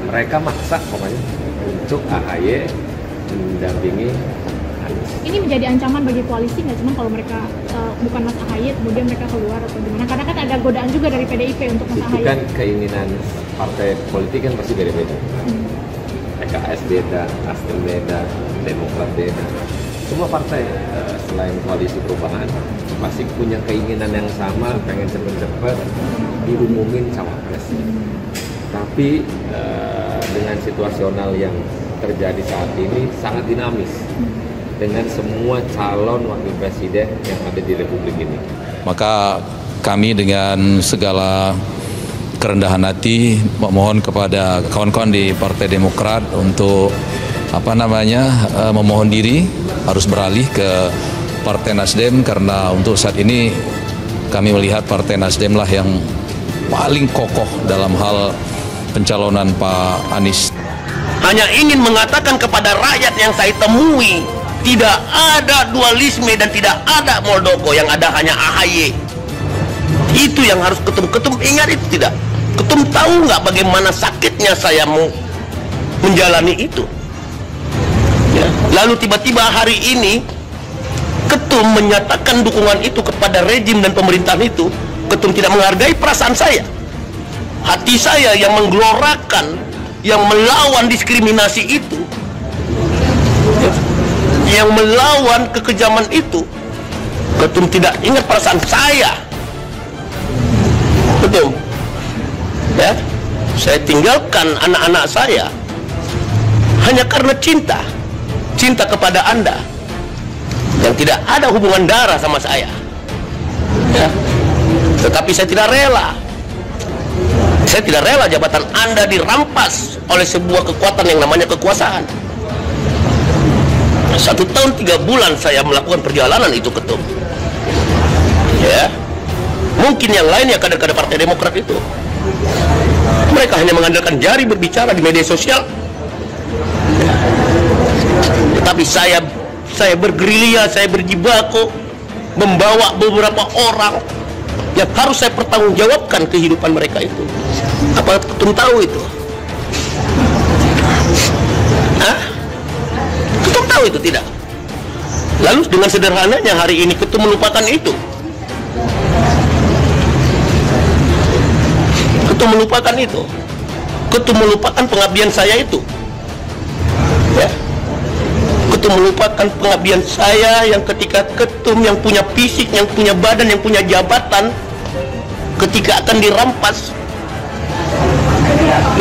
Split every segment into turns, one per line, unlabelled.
mereka maksa pokoknya untuk AHY mendampingi Anies.
Ini menjadi ancaman bagi koalisi nggak, cuma kalau mereka bukan Mas AHY kemudian mereka keluar atau gimana? Karena kan ada godaan juga dari PDIP untuk Mas AHY.
Itu kan keinginan partai politik kan pasti beda-beda. PKS beda, Nasdem beda, Demokrat beda. Semua partai selain koalisi perubahan pasti punya keinginan yang sama, pengen cepet-cepet diumumin cawapres. Tapi dengan situasional yang terjadi saat ini sangat dinamis dengan semua calon wakil presiden yang ada di Republik ini.
Maka kami dengan segala kerendahan hati memohon kepada kawan-kawan di Partai Demokrat untuk memohon diri harus beralih ke Partai Nasdem, karena untuk saat ini kami melihat Partai Nasdem lah yang paling kokoh dalam hal pencalonan Pak Anies.
Hanya ingin mengatakan kepada rakyat yang saya temui, tidak ada dualisme dan tidak ada Muldoko, yang ada hanya AHY. Itu yang harus ketum ingat itu tidak? Ketum tahu nggak bagaimana sakitnya saya mau menjalani itu? Ya. Lalu tiba-tiba hari ini ketum menyatakan dukungan itu kepada rejim dan pemerintahan itu. Ketum tidak menghargai perasaan saya, hati saya yang menggelorakan, yang melawan diskriminasi itu, yang melawan kekejaman itu. Ketum tidak ingat perasaan saya. Ketum, ya, saya tinggalkan anak-anak saya hanya karena cinta kepada Anda yang tidak ada hubungan darah sama saya. Ya. Tetapi saya tidak rela. Saya tidak rela jabatan Anda dirampas oleh sebuah kekuatan yang namanya kekuasaan. 1 tahun 3 bulan saya melakukan perjalanan itu, ketum. Ya. Mungkin yang lainnya kader-kader Partai Demokrat itu, mereka hanya mengandalkan jari berbicara di media sosial. Tetapi saya bergerilya, saya berjibaku membawa beberapa orang yang harus saya pertanggungjawabkan kehidupan mereka itu. Apa ketum tahu itu? Hah? Ketum tahu itu tidak? Lalu dengan sederhananya hari ini ketum melupakan itu. Ketum melupakan itu. Ketum melupakan pengabdian saya itu. Ya. Ketum melupakan pengabdian saya yang ketika ketum yang punya fisik, yang punya badan, yang punya jabatan, ketika akan dirampas,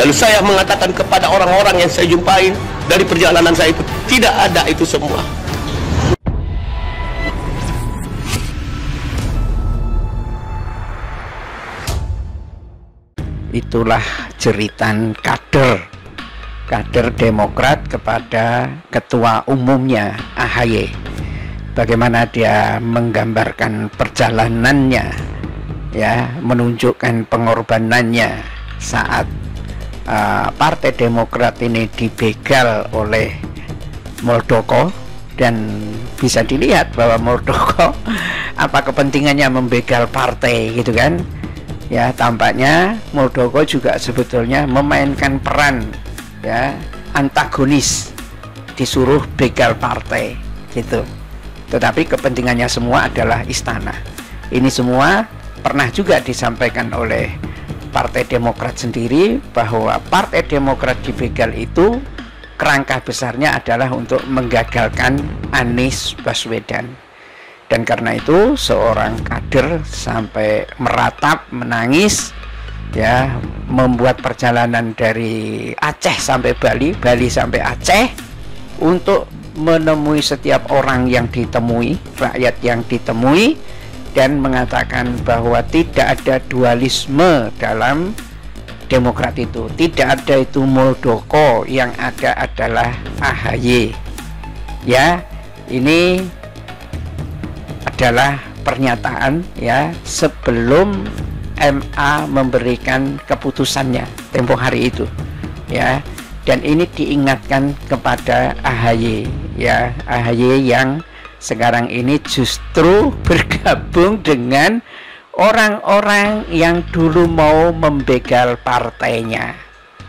lalu saya mengatakan kepada orang-orang yang saya jumpai dari perjalanan saya itu, tidak ada itu semua.
Itulah jeritan kader Demokrat kepada ketua umumnya AHY. Bagaimana dia menggambarkan perjalanannya, ya, menunjukkan pengorbanannya saat Partai Demokrat ini dibegal oleh Muldoko. Dan bisa dilihat bahwa Muldoko apa kepentingannya membegal partai, gitu kan. Ya, tampaknya Muldoko juga sebetulnya memainkan peran, ya, antagonis, disuruh begal partai gitu. Tetapi kepentingannya semua adalah istana. Ini semua pernah juga disampaikan oleh Partai Demokrat sendiri, bahwa Partai Demokrat dibegal itu kerangka besarnya adalah untuk menggagalkan Anies Baswedan. Dan karena itu seorang kader sampai meratap, menangis, ya, membuat perjalanan dari Aceh sampai Bali, Bali sampai Aceh, untuk menemui setiap orang yang ditemui, rakyat yang ditemui, dan mengatakan bahwa tidak ada dualisme dalam Demokrat itu. Tidak ada itu Muldoko, yang ada adalah AHY. Ya, ini adalah pernyataan, ya, sebelum MA memberikan keputusannya tempo hari itu, ya. Dan ini diingatkan kepada AHY, ya, AHY yang sekarang ini justru bergabung dengan orang-orang yang dulu mau membegal partainya.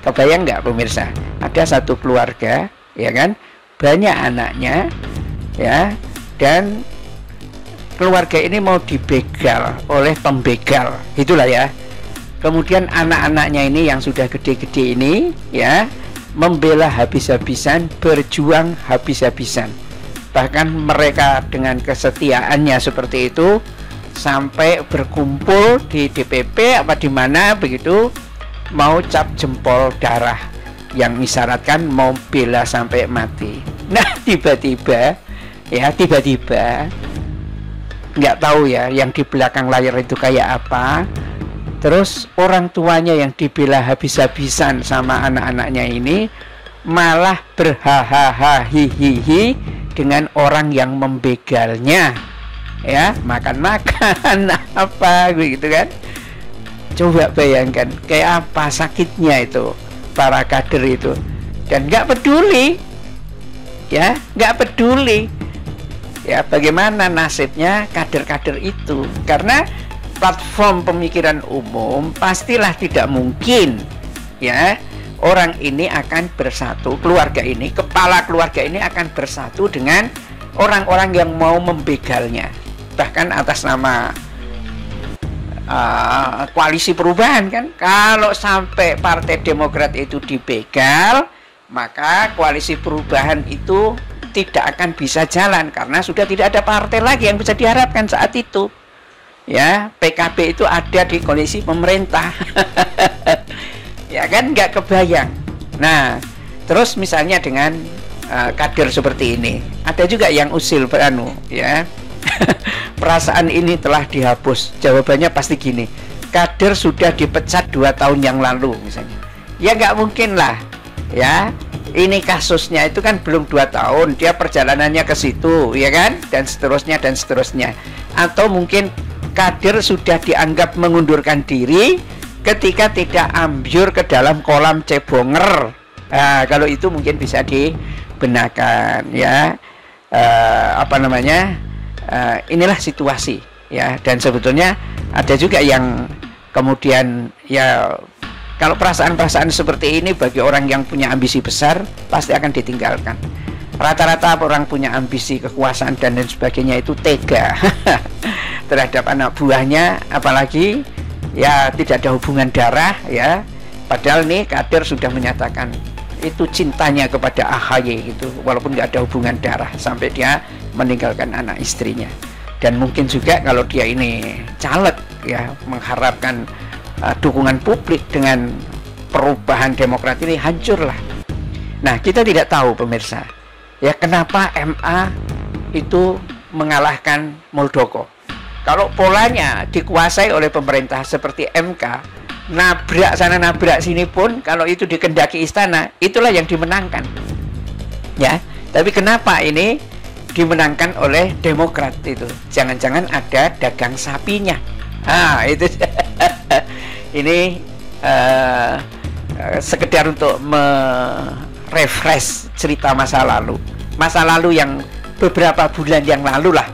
Kebayang nggak pemirsa? Ada satu keluarga, ya kan, banyak anaknya, ya, dan keluarga ini mau dibegal oleh pembegal, itulah ya. Kemudian anak-anaknya ini yang sudah gede-gede ini, ya, membela habis-habisan, berjuang habis-habisan. Bahkan mereka dengan kesetiaannya seperti itu sampai berkumpul di DPP apa di mana begitu, mau cap jempol darah yang mengisyaratkan mau bela sampai mati. Nah, tiba-tiba nggak tahu ya yang di belakang layar itu kayak apa. Terus orang tuanya yang dibela habis-habisan sama anak-anaknya ini malah berhahaha hihihi dengan orang yang membegalnya, ya, makan-makan apa gitu kan. Coba bayangkan kayak apa sakitnya itu para kader itu, dan nggak peduli, ya, nggak peduli, ya, bagaimana nasibnya kader-kader itu. Karena platform pemikiran umum pastilah tidak mungkin, ya, orang ini akan bersatu, keluarga ini, kepala keluarga ini akan bersatu dengan orang-orang yang mau membegalnya, bahkan atas nama koalisi perubahan kan. Kalau sampai Partai Demokrat itu dibegal, maka koalisi perubahan itu tidak akan bisa jalan karena sudah tidak ada partai lagi yang bisa diharapkan saat itu. Ya, PKB itu ada di koalisi pemerintah. Ya kan, nggak kebayang. Nah, terus misalnya dengan kader seperti ini, ada juga yang usil ya. Perasaan ini telah dihapus. Jawabannya pasti gini, kader sudah dipecat 2 tahun yang lalu misalnya. Ya nggak mungkin lah, ya. Ini kasusnya itu kan belum 2 tahun, dia perjalanannya ke situ, ya kan, dan seterusnya dan seterusnya. Atau mungkin kader sudah dianggap mengundurkan diri ketika tidak ambyur ke dalam kolam cebonger. Nah, kalau itu mungkin bisa dibenarkan, ya. Inilah situasi, ya. Dan sebetulnya ada juga yang kemudian, ya, kalau perasaan-perasaan seperti ini bagi orang yang punya ambisi besar pasti akan ditinggalkan. Rata-rata orang punya ambisi kekuasaan dan lain sebagainya itu tega terhadap anak buahnya, apalagi ya tidak ada hubungan darah, ya. Padahal nih kader sudah menyatakan itu cintanya kepada AHY gitu, walaupun nggak ada hubungan darah, sampai dia meninggalkan anak istrinya. Dan mungkin juga kalau dia ini caleg, ya, mengharapkan dukungan publik dengan perubahan Demokrat ini, hancurlah. Nah, kita tidak tahu pemirsa, ya, kenapa MA itu mengalahkan Muldoko. Kalau polanya dikuasai oleh pemerintah seperti MK, nabrak sana nabrak sini pun, kalau itu dikendaki istana, itulah yang dimenangkan, ya. Tapi kenapa ini dimenangkan oleh Demokrat itu? Jangan-jangan ada dagang sapinya. Itu ini sekedar untuk merefresh cerita masa lalu yang beberapa bulan yang lalu lah,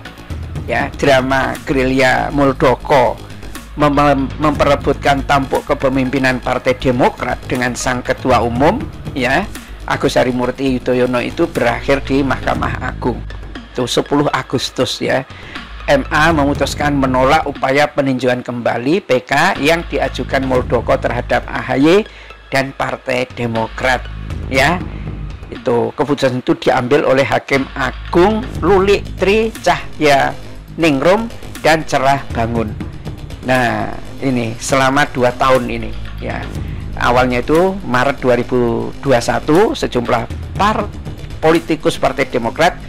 ya, drama gerilya Muldoko memperebutkan tampuk kepemimpinan Partai Demokrat dengan sang ketua umum, ya, Agus Harimurti Yudhoyono, itu berakhir di Mahkamah Agung. Itu 10 Agustus, ya. MA memutuskan menolak upaya peninjauan kembali PK yang diajukan Muldoko terhadap AHY dan Partai Demokrat, ya. Itu keputusan itu diambil oleh Hakim Agung Lulik Tri Cahya Ningrum dan Cerah Bangun. Nah, ini selama 2 tahun ini, ya. Awalnya itu Maret 2021 sejumlah politikus Partai Demokrat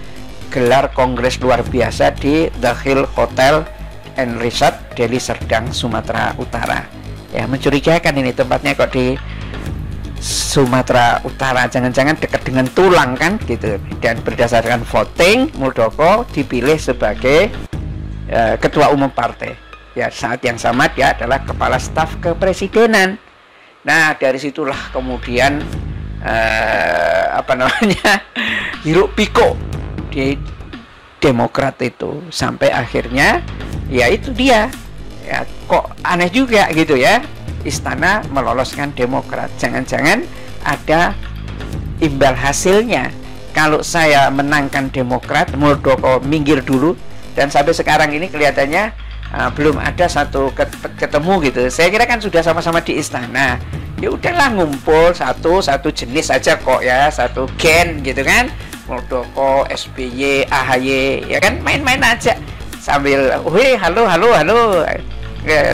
gelar kongres luar biasa di The Hill Hotel and Resort, Deli Serdang, Sumatera Utara. Ya, mencurigakan ini tempatnya kok di Sumatera Utara, jangan-jangan dekat dengan tulang kan gitu. Dan berdasarkan voting, Muldoko dipilih sebagai ketua umum partai. Ya, saat yang sama dia adalah kepala staf kepresidenan. Nah, dari situlah kemudian hiruk pikuk di Demokrat itu, sampai akhirnya ya itu dia, ya, kok aneh juga gitu, ya. istana meloloskan Demokrat. Jangan-jangan ada imbal hasilnya. Kalau saya menangkan Demokrat, Muldoko minggir dulu, dan sampai sekarang ini kelihatannya belum ada satu ketemu gitu. Saya kira kan sudah sama-sama di istana. Ya udahlah, ngumpul satu jenis aja kok ya, satu gen gitu kan. Muldoko, SBY, AHY, ya kan, main-main aja sambil, wih, halo,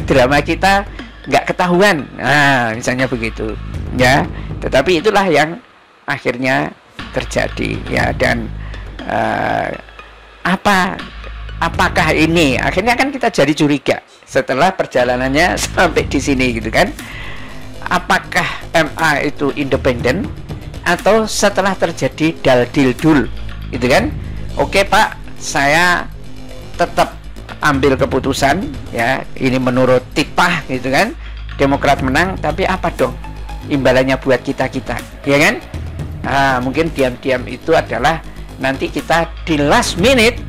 drama kita nggak ketahuan, nah misalnya begitu, ya. Tetapi itulah yang akhirnya terjadi, ya. Dan apakah ini akhirnya kan kita jadi curiga setelah perjalanannya sampai di sini gitu kan? Apakah MA itu independen atau setelah terjadi dal-dil-dul gitu kan? Oke Pak, saya tetap ambil keputusan, ya, ini menurut titah gitu kan, Demokrat menang, tapi apa dong imbalannya buat kita-kita, ya kan? Mungkin diam-diam itu adalah nanti kita di last minute,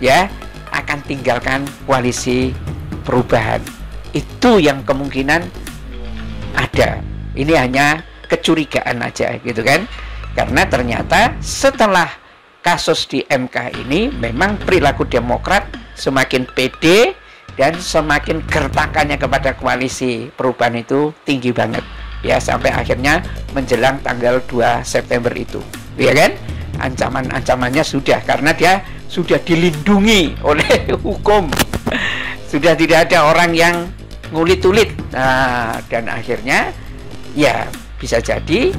ya, akan tinggalkan koalisi perubahan. Itu yang kemungkinan ada. Ini hanya kecurigaan aja gitu kan, karena ternyata setelah kasus di MK ini memang perilaku Demokrat semakin pede dan semakin gertakannya kepada koalisi perubahan itu tinggi banget, ya, sampai akhirnya menjelang tanggal 2 September itu, ya kan, ancaman-ancamannya sudah, karena dia sudah dilindungi oleh hukum, sudah tidak ada orang yang ngulit-ulit. Nah, dan akhirnya ya bisa jadi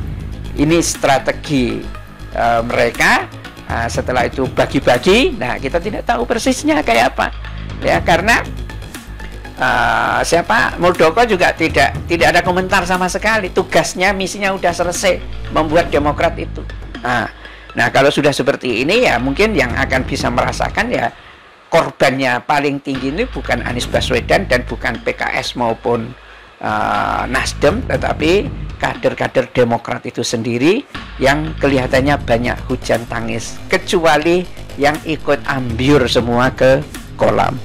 ini strategi mereka. Setelah itu bagi-bagi. Nah, kita tidak tahu persisnya kayak apa, ya, karena Muldoko juga tidak ada komentar sama sekali. Tugasnya, misinya udah selesai, membuat Demokrat itu. Nah, kalau sudah seperti ini, ya mungkin yang akan bisa merasakan, ya, korbannya paling tinggi ini bukan Anies Baswedan dan bukan PKS maupun Nasdem, tetapi kader-kader Demokrat itu sendiri yang kelihatannya banyak hujan tangis, kecuali yang ikut ambyur semua ke kolam.